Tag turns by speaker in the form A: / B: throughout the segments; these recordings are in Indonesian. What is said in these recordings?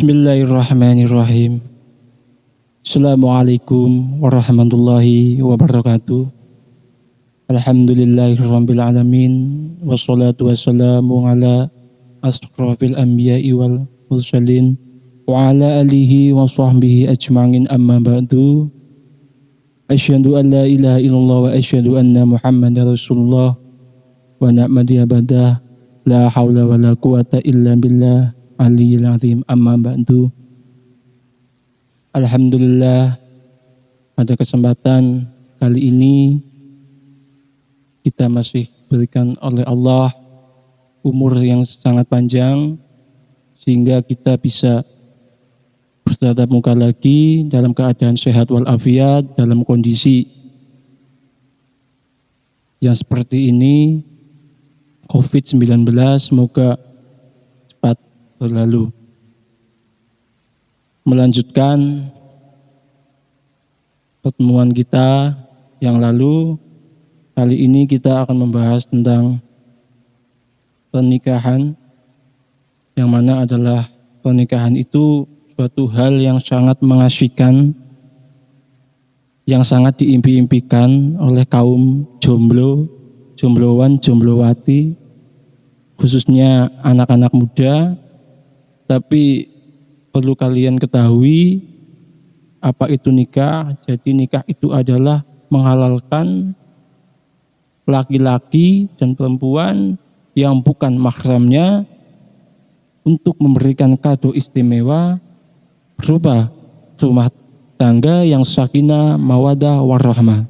A: Bismillahirrahmanirrahim. Assalamualaikum warahmatullahi wabarakatuh. Alhamdulillahirabbil alamin wassalatu wassalamu ala asrofil anbiya'i wal mursalin wa ala alihi wa sahbihi ajma'in amma ba'du. Asyhadu an la ilaha illallah wa asyhadu anna Muhammadar Rasulullah wa na'madu abadah la haula wa la quwata illa billah aliyil azim amma ba'du. Alhamdulillah, pada kesempatan kali ini kita masih diberikan oleh Allah umur yang sangat panjang sehingga kita bisa bertatap muka lagi dalam keadaan sehat walafiat, dalam kondisi yang seperti ini, COVID-19, semoga cepat berlalu. Melanjutkan pertemuan kita yang lalu, kali ini kita akan membahas tentang pernikahan, yang mana adalah pernikahan itu suatu hal yang sangat mengasyikkan, yang sangat diimpi-impikan oleh kaum jomblo, jomblowan, jomblowati, khususnya anak-anak muda. Tapi perlu kalian ketahui apa itu nikah. Jadi nikah itu adalah menghalalkan laki-laki dan perempuan yang bukan mahramnya untuk memberikan kado istimewa berupa rumah tangga yang sakinah, mawadah, warahmah.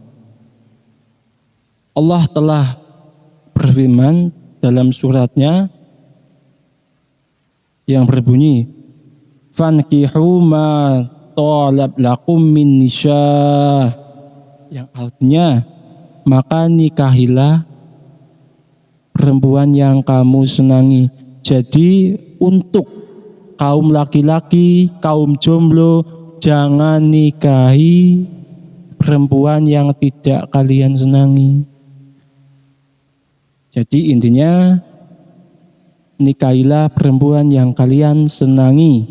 A: Allah telah berfirman dalam suratnya yang berbunyi, fankihu ma talab lakum min nisah, yang artinya maka nikahilah perempuan yang kamu senangi. Jadi untuk kaum laki-laki, kaum jomblo, jangan nikahi perempuan yang tidak kalian senangi. Jadi intinya nikahilah perempuan yang kalian senangi.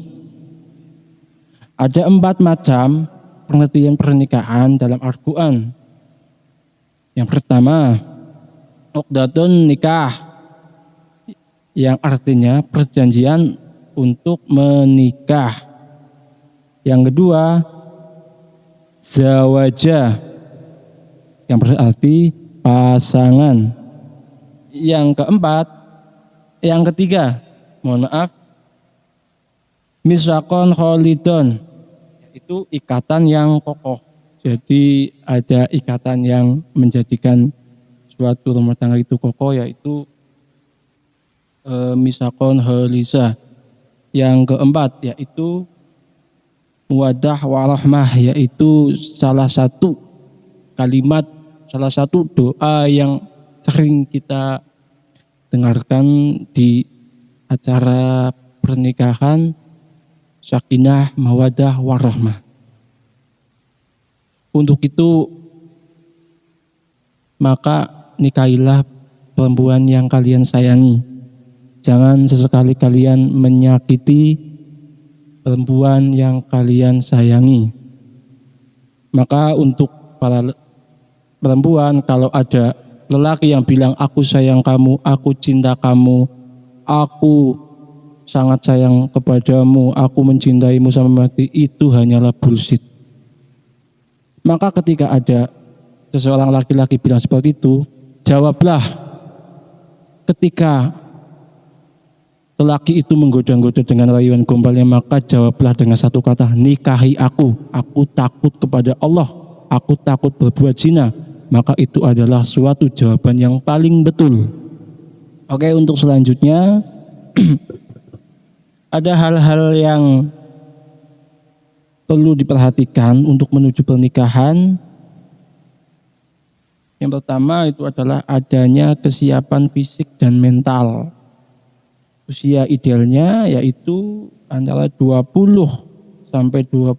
A: Ada 4 macam pengertian pernikahan dalam Al-Quran. Yang pertama, uqdatun nikah, yang artinya perjanjian untuk menikah. Yang kedua, zawaja, yang berarti pasangan. Yang keempat, yang ketiga, misakon kholidon, itu ikatan yang kokoh. Jadi ada ikatan yang menjadikan suatu rumah tangga itu kokoh, yaitu misakon kholisa. Yang keempat yaitu muwadah warahmah, yaitu salah satu kalimat, salah satu doa yang sering kita dengarkan di acara pernikahan, sakinah, mawadah, warahmah. Untuk itu maka nikahilah perempuan yang kalian sayangi. Jangan sesekali kalian menyakiti perempuan yang kalian sayangi. Maka untuk para perempuan, kalau ada lelaki yang bilang aku sayang kamu, aku cinta kamu, aku sangat sayang kepadamu, aku mencintaimu sampai mati, itu hanyalah bullshit. Maka ketika ada seseorang laki-laki bilang seperti itu, jawablah. Ketika lelaki itu menggoda-goda dengan rayuan gombalnya, maka jawablah dengan satu kata, nikahi aku takut kepada Allah, aku takut berbuat zina. Maka itu adalah suatu jawaban yang paling betul. Oke, untuk selanjutnya ada hal-hal yang perlu diperhatikan untuk menuju pernikahan. Yang pertama itu adalah adanya kesiapan fisik dan mental. Usia idealnya yaitu antara 20 sampai 25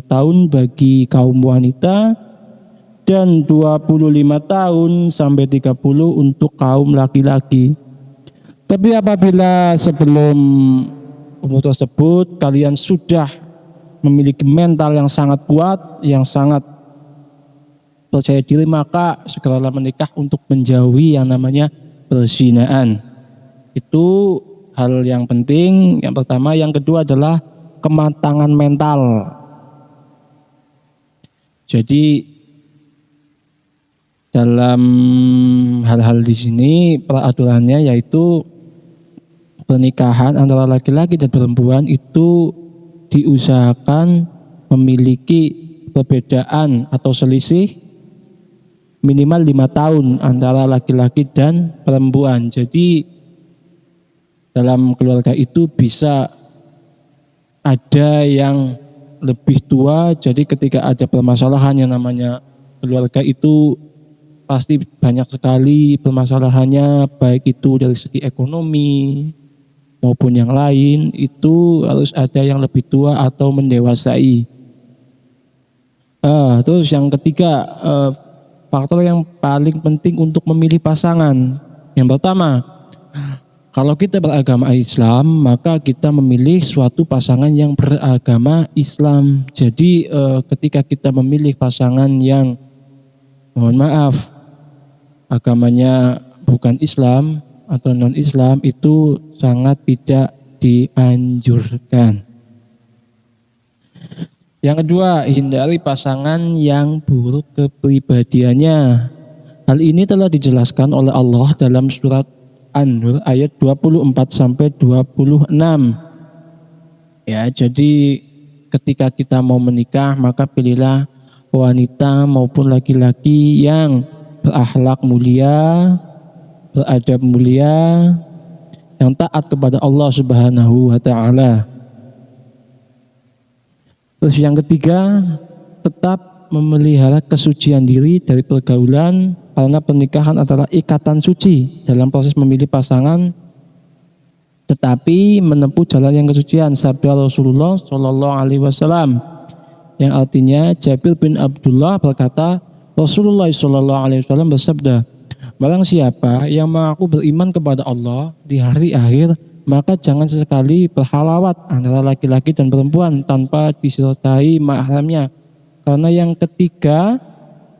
A: tahun bagi kaum wanita dan 25 tahun sampai 30 untuk kaum laki-laki. Tapi apabila sebelum umur tersebut kalian sudah memiliki mental yang sangat kuat, yang sangat percaya diri, maka segeralah menikah untuk menjauhi yang namanya perzinahan. Itu hal yang penting, yang pertama. Yang kedua adalah kematangan mental. Jadi dalam hal-hal di sini peraturannya yaitu pernikahan antara laki-laki dan perempuan itu diusahakan memiliki perbedaan atau selisih minimal 5 tahun antara laki-laki dan perempuan. Jadi dalam keluarga itu bisa ada yang lebih tua, jadi ketika ada permasalahan yang namanya keluarga itu pasti banyak sekali permasalahannya, baik itu dari segi ekonomi maupun yang lain, itu harus ada yang lebih tua atau mendewasai. Terus yang ketiga, faktor yang paling penting untuk memilih pasangan. Yang pertama, kalau kita beragama Islam, maka kita memilih suatu pasangan yang beragama Islam. Jadi ketika kita memilih pasangan yang, mohon maaf, agamanya bukan Islam atau non-Islam, itu sangat tidak dianjurkan. Yang kedua, hindari pasangan yang buruk kepribadiannya. Hal ini telah dijelaskan oleh Allah dalam surat An-Nur ayat 24-26. Ya, jadi ketika kita mau menikah, maka pilihlah wanita maupun laki-laki yang berakhlak mulia, beradab mulia, yang taat kepada Allah Subhanahu wa taala. Terus yang ketiga, tetap memelihara kesucian diri dari pergaulan, karena pernikahan adalah ikatan suci. Dalam proses memilih pasangan, tetapi menempuh jalan yang kesucian. Sabda Rasulullah Shallallahu Alaihi Wasallam, yang artinya Jabir bin Abdullah berkata, Rasulullah Shallallahu Alaihi Wasallam bersabda, barang siapa yang mengaku beriman kepada Allah di hari akhir, maka jangan sesekali berhalawat antara laki-laki dan perempuan tanpa disertai mahramnya, karena yang ketiga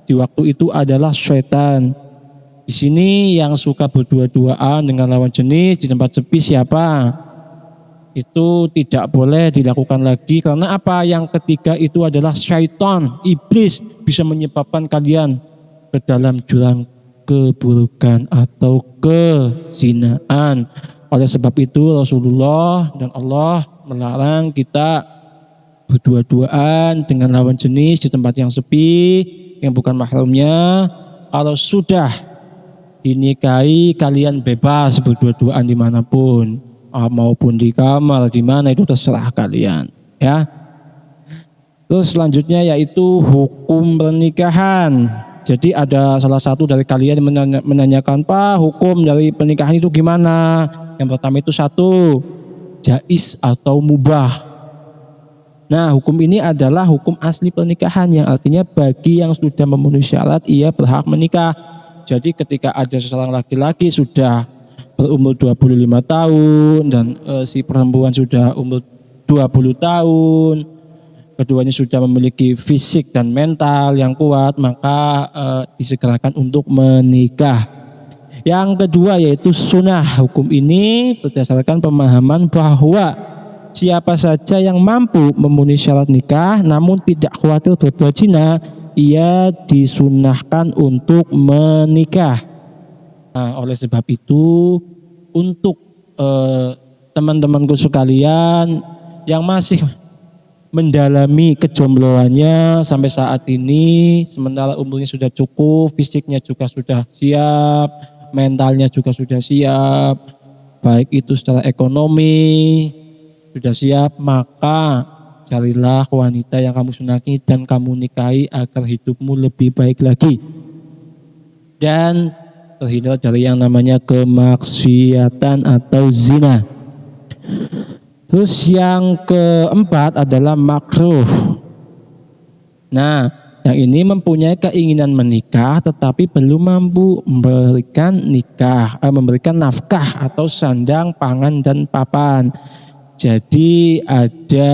A: di waktu itu adalah syaitan. Di sini yang suka berdua-duaan dengan lawan jenis di tempat sepi siapa? Itu tidak boleh dilakukan lagi, karena apa? Yang ketiga itu adalah syaitan, iblis, bisa menyebabkan kalian ke dalam jurang keburukan atau kezinaan. Oleh sebab itu Rasulullah dan Allah melarang kita berdua-duaan dengan lawan jenis di tempat yang sepi, yang bukan mahramnya. Kalau sudah dinikahi, kalian bebas berdua-duaan dimanapun, maupun di kamar, di mana itu terserah kalian, ya. Terus selanjutnya yaitu hukum pernikahan. Jadi ada salah satu dari kalian yang menanyakan, Pak, hukum dari pernikahan itu gimana? Yang pertama itu satu, jais atau mubah. Nah, hukum ini adalah hukum asli pernikahan, yang artinya bagi yang sudah memenuhi syarat ia berhak menikah. Jadi ketika ada seorang laki-laki sudah berumur 25 tahun dan si perempuan sudah umur 20 tahun, keduanya sudah memiliki fisik dan mental yang kuat, maka disegerakan untuk menikah. Yang kedua yaitu sunnah. Hukum ini berdasarkan pemahaman bahwa siapa saja yang mampu memenuhi syarat nikah namun tidak khawatir berbuat zina, ia disunahkan untuk menikah. Nah, oleh sebab itu untuk teman-temanku sekalian yang masih mendalami kejombloannya sampai saat ini, sementara umurnya sudah cukup, fisiknya juga sudah siap, mentalnya juga sudah siap, baik itu secara ekonomi sudah siap, maka carilah wanita yang kamu senangi dan kamu nikahi agar hidupmu lebih baik lagi dan terhindar dari yang namanya kemaksiatan atau zina. Terus yang keempat adalah makruh. Nah, yang ini mempunyai keinginan menikah tetapi belum mampu memberikan nafkah atau sandang, pangan dan papan. Jadi ada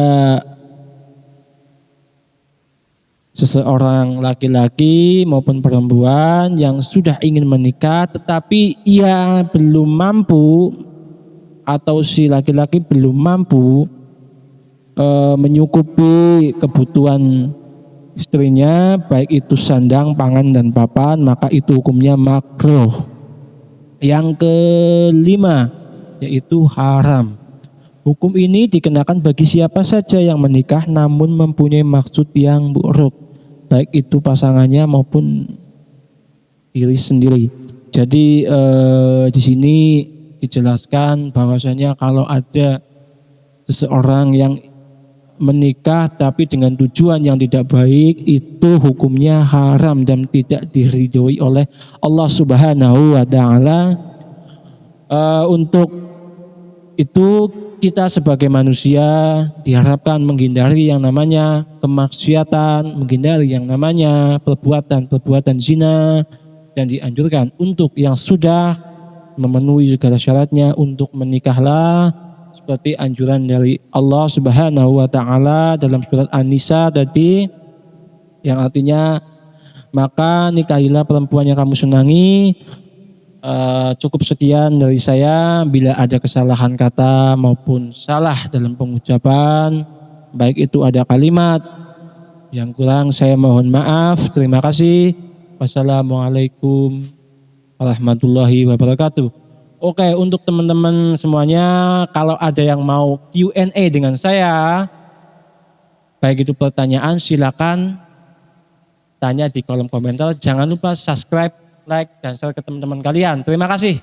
A: seseorang laki-laki maupun perempuan yang sudah ingin menikah tetapi ia belum mampu atau si laki-laki belum mampu menyukupi kebutuhan istrinya, baik itu sandang, pangan, dan papan, maka itu hukumnya makruh. Yang kelima yaitu haram. Hukum ini dikenakan bagi siapa saja yang menikah namun mempunyai maksud yang buruk, baik itu pasangannya maupun diri sendiri. Jadi di sini dijelaskan bahwasanya kalau ada seseorang yang menikah tapi dengan tujuan yang tidak baik, itu hukumnya haram dan tidak diridhoi oleh Allah Subhanahu wa taala. Untuk itu kita sebagai manusia diharapkan menghindari yang namanya kemaksiatan, menghindari yang namanya perbuatan zina, dan dianjurkan untuk yang sudah memenuhi segala syaratnya untuk menikahlah seperti anjuran dari Allah Subhanahu wa taala dalam surat An-Nisa tadi, yang artinya maka nikahilah perempuan yang kamu senangi. Cukup sekian dari saya. Bila ada kesalahan kata maupun salah dalam pengucapan, baik itu ada kalimat yang kurang, saya mohon maaf. Terima kasih. Wassalamualaikum warahmatullahi wabarakatuh. Oke, untuk teman-teman semuanya, kalau ada yang mau Q&A dengan saya, baik itu pertanyaan, silakan tanya di kolom komentar. Jangan lupa subscribe, like, dan share ke teman-teman kalian. Terima kasih.